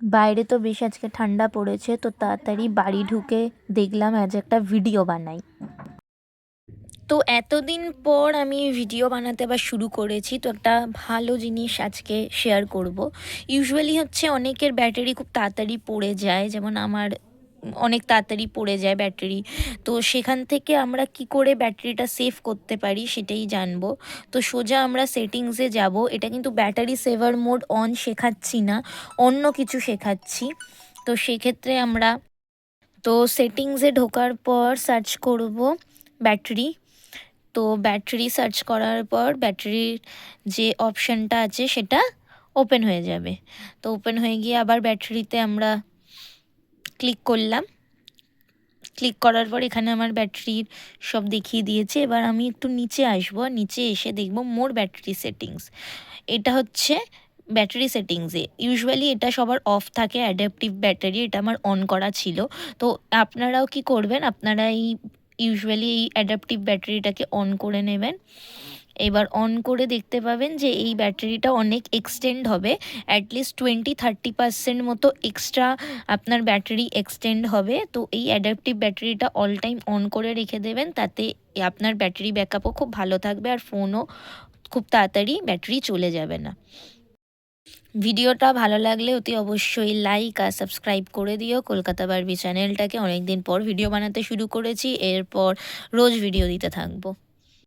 বাইরে তো বেশ আজকে ঠান্ডা পড়েছে, তো তাড়াতাড়ি বাড়ি ঢুকে দেখলাম আজ একটা ভিডিও বানাই। তো এতদিন পর আমি ভিডিও বানাতে আবার শুরু করেছি, তো একটা ভালো জিনিস আজকে শেয়ার করব। ইউজুয়ালি হচ্ছে অনেকের ব্যাটারি খুব তাড়াতাড়ি পড়ে যায়, যেমন আমার অনেক তাড়াতাড়ি পড়ে যায় ব্যাটারি। তো সেখান থেকে আমরা কি করে ব্যাটারিটা সেভ করতে পারি সেটাই জানবো। তো সোজা আমরা সেটিংসে যাব। এটা কিন্তু ব্যাটারি সেভার মোড অন শেখাচ্ছি না, অন্য কিছু শেখাচ্ছি। তো সেক্ষেত্রে আমরা তো সেটিংসে ঢোকার পর সার্চ করব ব্যাটারি। তো ব্যাটারি সার্চ করার পর ব্যাটারির যে অপশানটা আছে সেটা ওপেন হয়ে যাবে। তো ওপেন হয়ে গিয়ে আবার ব্যাটারিতে আমরা ক্লিক করলাম। ক্লিক করার পর এখানে আমার ব্যাটারির সব দেখিয়ে দিয়েছে। এবার আমি একটু নিচে আসবো, নিচে এসে দেখব মোর ব্যাটারি সেটিংস। এটা হচ্ছে ব্যাটারি সেটিংসে ইউজুয়ালি এটা সবার অফ থাকে, অ্যাডাপটিভ ব্যাটারি, এটা আমার অন করা ছিল। তো আপনারাও কি করবেন, আপনারা ইউজুয়ালি এই অ্যাডাপটিভ ব্যাটারিটাকে অন করে নেবেন। এবার অন করে দেখতে পাবেন যে এই ব্যাটারিটা অনেক এক্সটেন্ড হবে, অ্যাটলিস্ট 20-30% মতো এক্সট্রা আপনার ব্যাটারি এক্সটেন্ড হবে। তো এই অ্যাডাপটিভ ব্যাটারিটা অল টাইম অন করে রেখে দেবেন, তাতে আপনার ব্যাটারি ব্যাকআপও খুব ভালো থাকবে আর ফোনও খুব তাড়াতাড়ি ব্যাটারি চলে যাবে না। ভিডিওটা ভালো লাগলে অতি অবশ্যই লাইক আর সাবস্ক্রাইব করে দিও কলকাতা বারবি চ্যানেলটাকে। অনেকদিন পর ভিডিও বানাতে শুরু করেছি, এরপর রোজ ভিডিও দিতে থাকবো।